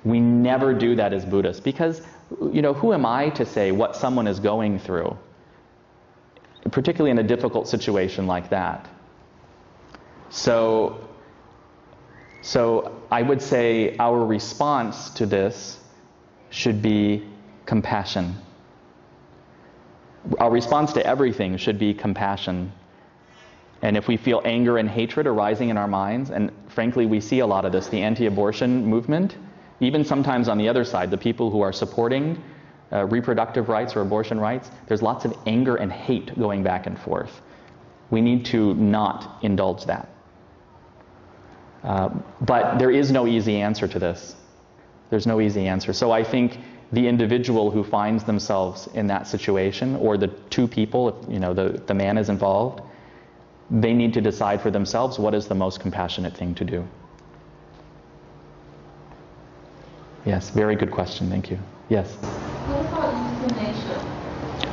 We never do that as Buddhists because, who am I to say what someone is going through, particularly in a difficult situation like that? So I would say our response to this should be compassion. Our response to everything should be compassion. And if we feel anger and hatred arising in our minds, and frankly we see a lot of this, the anti-abortion movement, even sometimes on the other side, the people who are supporting reproductive rights or abortion rights, there's lots of anger and hate going back and forth. We need to not indulge that. But there is no easy answer to this. There's no easy answer. So I think the individual who finds themselves in that situation, or the two people, if the man is involved, they need to decide for themselves what is the most compassionate thing to do. Yes, very good question. Thank you. Yes? What about euthanasia?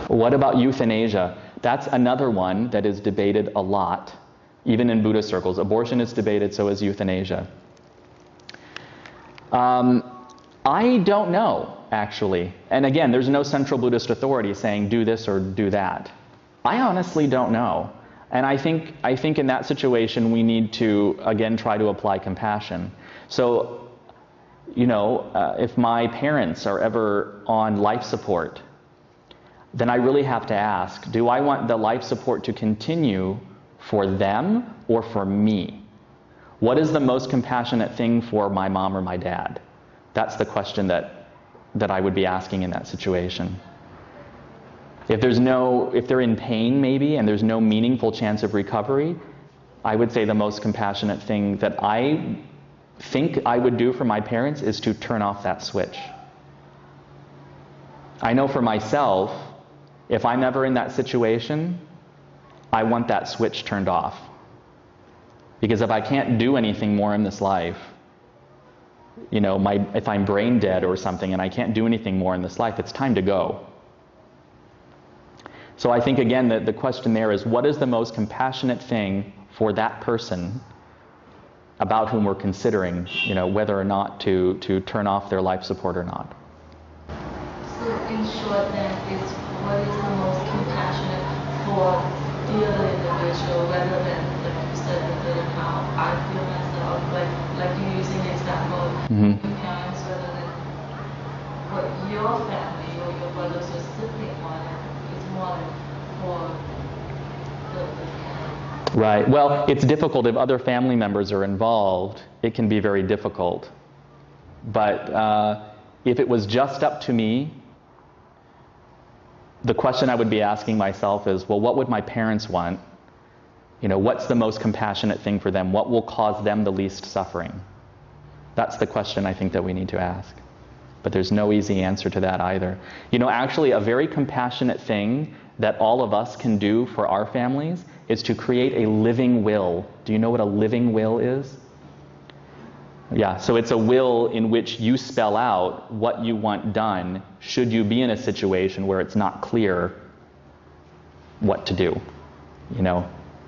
What about euthanasia? That's another one that is debated a lot, even in Buddhist circles. Abortion is debated, so is euthanasia. I don't know, actually. And again, there's no central Buddhist authority saying do this or do that. I honestly don't know. And I think in that situation we need to, again, try to apply compassion. So, if my parents are ever on life support, then I really have to ask, do I want the life support to continue for them or for me? What is the most compassionate thing for my mom or my dad? That's the question that I would be asking in that situation. If they're in pain maybe and there's no meaningful chance of recovery, I would say the most compassionate thing that I think I would do for my parents is to turn off that switch. I know for myself, if I'm ever in that situation, I want that switch turned off. Because if I can't do anything more in this life, if I'm brain dead or something and I can't do anything more in this life, it's time to go. So I think, again, the question there is, what is the most compassionate thing for that person about whom we're considering, whether or not to turn off their life support or not? So in short then, it's what is the most compassionate for the other individual, rather than, like you said, how I feel myself, like you're using the example of your parents, rather than what your family or your brothers or sibling wanted. For the family. Right. Well, it's difficult if other family members are involved. It can be very difficult. But if it was just up to me, the question I would be asking myself is, well, what would my parents want? What's the most compassionate thing for them? What will cause them the least suffering? That's the question I think that we need to ask. But there's no easy answer to that either. Actually, a very compassionate thing that all of us can do for our families is to create a living will. Do you know what a living will is? Yeah, so it's a will in which you spell out what you want done should you be in a situation where it's not clear what to do.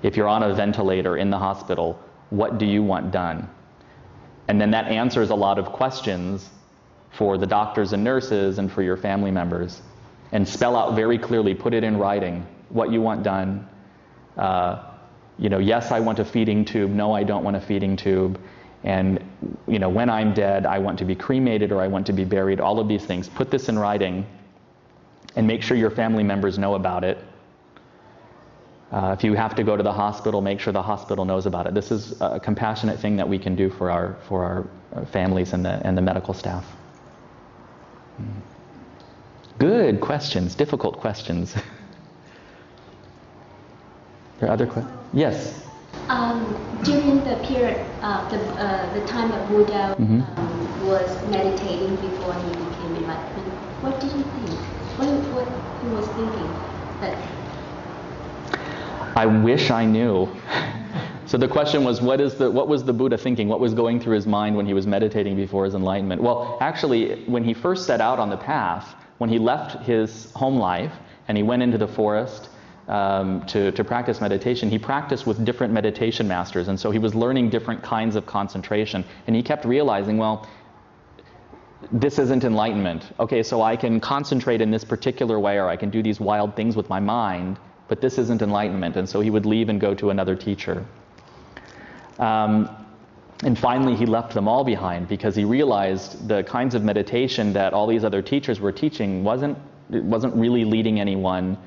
If you're on a ventilator in the hospital, what do you want done? And then that answers a lot of questions for the doctors and nurses and for your family members. And spell out very clearly, put it in writing, what you want done. Yes, I want a feeding tube. No, I don't want a feeding tube. And, when I'm dead, I want to be cremated or I want to be buried. All of these things. Put this in writing and make sure your family members know about it. If you have to go to the hospital, make sure the hospital knows about it. This is a compassionate thing that we can do for our families and the medical staff. Good questions, difficult questions. There are other questions? Yes. During the period, the time that Buddha was meditating before he became enlightened, what did he think? What he was thinking? I wish I knew. So the question was, what was the Buddha thinking? What was going through his mind when he was meditating before his enlightenment? Well, actually, when he first set out on the path, when he left his home life and he went into the forest to practice meditation, he practiced with different meditation masters, and so he was learning different kinds of concentration, and he kept realizing, well, this isn't enlightenment. Okay, so I can concentrate in this particular way, or I can do these wild things with my mind, but this isn't enlightenment. And so he would leave and go to another teacher. And finally, he left them all behind because he realized the kinds of meditation that all these other teachers were teaching wasn't really leading anyone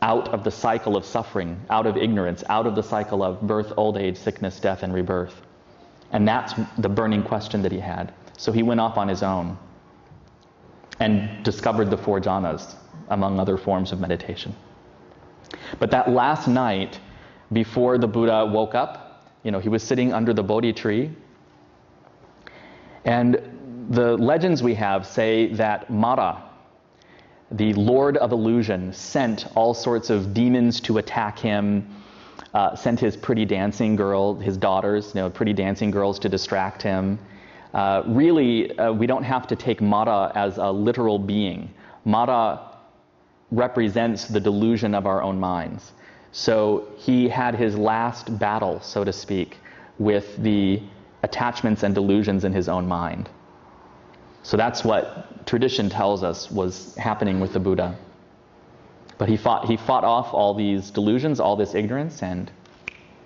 out of the cycle of suffering, out of ignorance, out of the cycle of birth, old age, sickness, death, and rebirth. And that's the burning question that he had. So he went off on his own and discovered the 4 jhanas, among other forms of meditation. But that last night, before the Buddha woke up, he was sitting under the Bodhi tree. And the legends we have say that Mara, the Lord of Illusion, sent all sorts of demons to attack him, sent his pretty dancing girl, his daughters, pretty dancing girls to distract him. We don't have to take Mara as a literal being. Mara represents the delusion of our own minds. So he had his last battle, so to speak, with the attachments and delusions in his own mind. So that's what tradition tells us was happening with the Buddha. But he fought off all these delusions, all this ignorance, and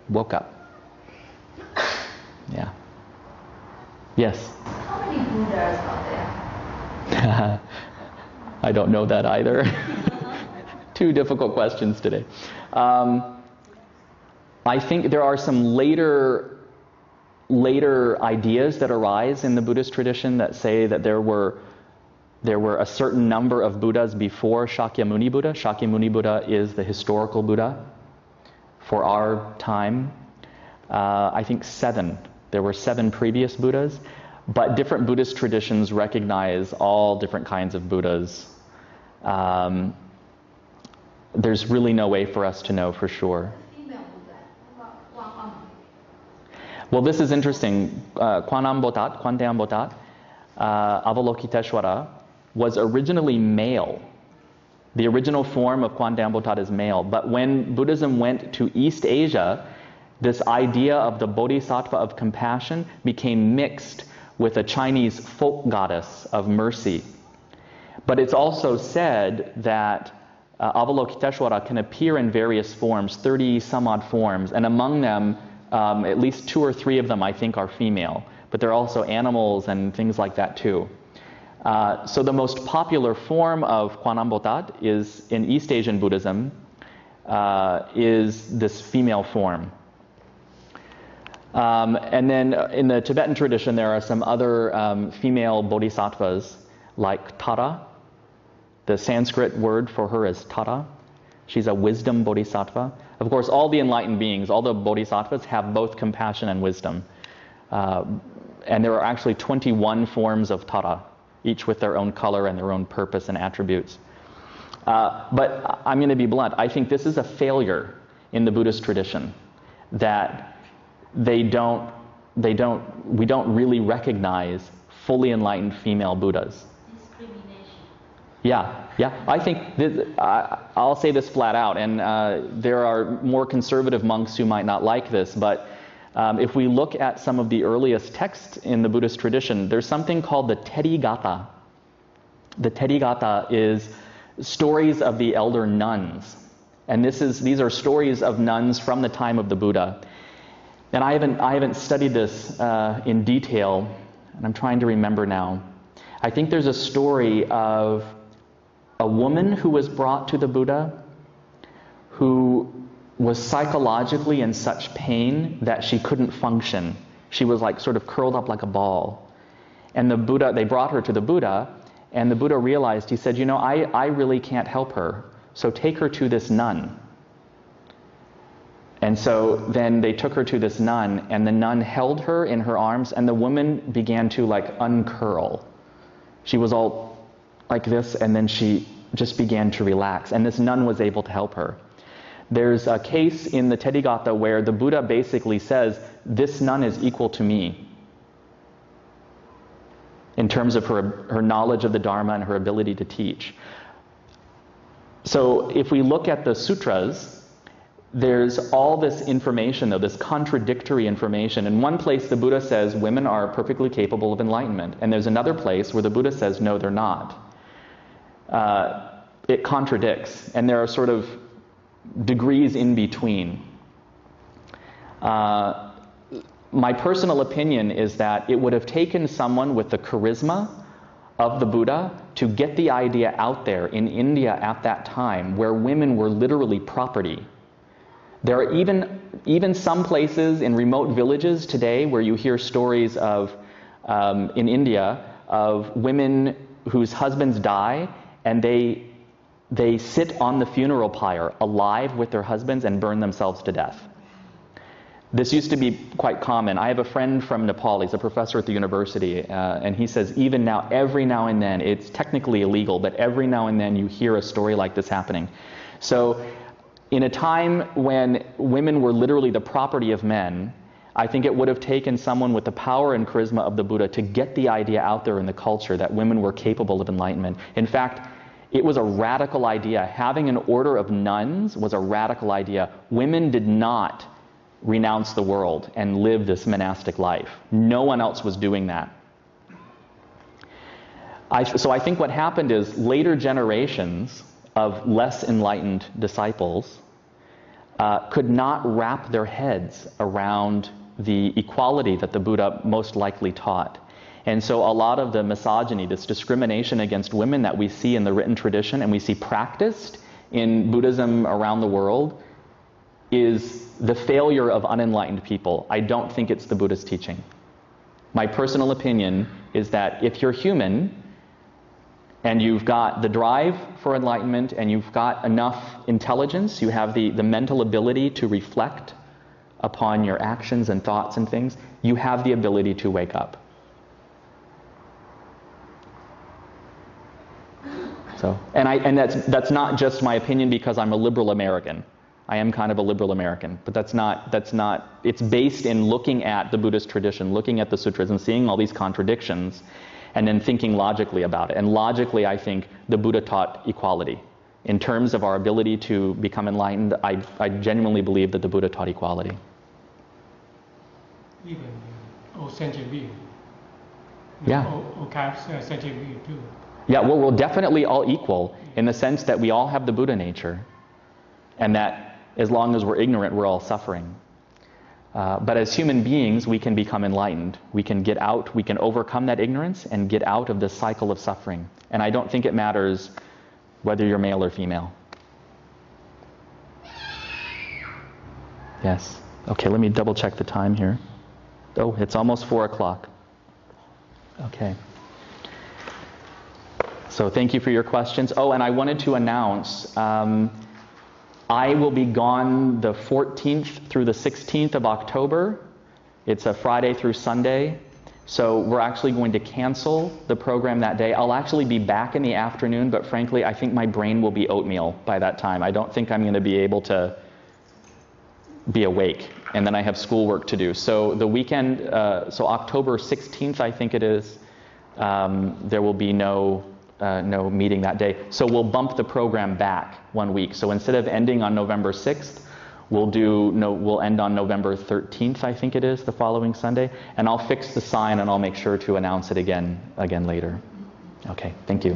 woke up. Yeah. Yes? How many Buddhas are there? I don't know that either. 2 difficult questions today. I think there are some later ideas that arise in the Buddhist tradition that say that there were a certain number of Buddhas before Shakyamuni Buddha. Shakyamuni Buddha is the historical Buddha for our time. I think 7. There were 7 previous Buddhas, but different Buddhist traditions recognize all different kinds of Buddhas. There's really no way for us to know for sure. Well, this is interesting. Kwanteam Avalokiteshvara, was originally male. The original form of Kwanteam is male. But when Buddhism went to East Asia, this idea of the bodhisattva of compassion became mixed with a Chinese folk goddess of mercy. But it's also said that Avalokiteshvara can appear in various forms, 30 some odd forms, and among them, at least 2 or 3 of them I think are female, but there are also animals and things like that too. So the most popular form of Kwanam Botat is in East Asian Buddhism, is this female form. And then in the Tibetan tradition there are some other female bodhisattvas like Tara. The Sanskrit word for her is Tara. She's a wisdom bodhisattva. Of course, all the enlightened beings, all the bodhisattvas have both compassion and wisdom. And there are actually 21 forms of Tara, each with their own color and their own purpose and attributes. But I'm going to be blunt. I think this is a failure in the Buddhist tradition, that we don't really recognize fully enlightened female Buddhas. Yeah. I think I'll say this flat out, and there are more conservative monks who might not like this, but if we look at some of the earliest texts in the Buddhist tradition, there's something called the Therigatha. The Therigatha is stories of the elder nuns, and these are stories of nuns from the time of the Buddha. And I haven't studied this in detail, and I'm trying to remember now. I think there's a story of a woman who was brought to the Buddha who was psychologically in such pain that she couldn't function. She was like sort of curled up like a ball. And they brought her to the Buddha, and the Buddha realized, he said, I really can't help her, so take her to this nun. And so then they took her to this nun, and the nun held her in her arms, and the woman began to uncurl. She was all like this, and then she just began to relax, and this nun was able to help her. There's a case in the Therigatha where the Buddha basically says, this nun is equal to me in terms of her knowledge of the Dharma and her ability to teach. So if we look at the sutras, there's all this information, though, this contradictory information. In one place, the Buddha says women are perfectly capable of enlightenment. And there's another place where the Buddha says, no, they're not. It contradicts. And there are sort of degrees in between. My personal opinion is that it would have taken someone with the charisma of the Buddha to get the idea out there in India at that time, where women were literally property. There are even some places in remote villages today where you hear stories of, in India, of women whose husbands die and they sit on the funeral pyre alive with their husbands and burn themselves to death. This used to be quite common. I have a friend from Nepal. He's a professor at the university, and he says even now, every now and then, it's technically illegal, but every now and then you hear a story like this happening. So in a time when women were literally the property of men, I think it would have taken someone with the power and charisma of the Buddha to get the idea out there in the culture that women were capable of enlightenment. In fact, it was a radical idea. Having an order of nuns was a radical idea. Women did not renounce the world and live this monastic life. No one else was doing that. So I think what happened is later generations of less enlightened disciples could not wrap their heads around the equality that the Buddha most likely taught. And so a lot of the misogyny, this discrimination against women that we see in the written tradition and we see practiced in Buddhism around the world is the failure of unenlightened people. I don't think it's the Buddha's teaching. My personal opinion is that if you're human and you've got the drive for enlightenment and you've got enough intelligence, you have the mental ability to reflect upon your actions and thoughts and things, you have the ability to wake up. So, and that's not just my opinion because I'm a liberal American. I am kind of a liberal American, but that's not, it's based in looking at the Buddhist tradition, looking at the sutras and seeing all these contradictions and then thinking logically about it. And logically, I think the Buddha taught equality. In terms of our ability to become enlightened, I genuinely believe that the Buddha taught equality. Even old century view. Yeah. Old century view too. Yeah, well, we're definitely all equal in the sense that we all have the Buddha nature. And that as long as we're ignorant, we're all suffering. But as human beings, we can become enlightened. We can get out, we can overcome that ignorance and get out of this cycle of suffering. And I don't think it matters whether you're male or female. Yes. Okay, let me double check the time here. Oh, it's almost 4 o'clock. Okay. So thank you for your questions. Oh, and I wanted to announce, I will be gone the 14th through the 16th of October. It's a Friday through Sunday. So we're actually going to cancel the program that day. I'll actually be back in the afternoon, but frankly, I think my brain will be oatmeal by that time. I don't think I'm going to be able to be awake. And then I have schoolwork to do. So the weekend, so October 16th, I think it is, there will be no meeting that day. So we'll bump the program back 1 week. So instead of ending on November 6th, we'll end on November 13th, I think it is, the following Sunday. And I'll fix the sign and I'll make sure to announce it again later. Okay, thank you.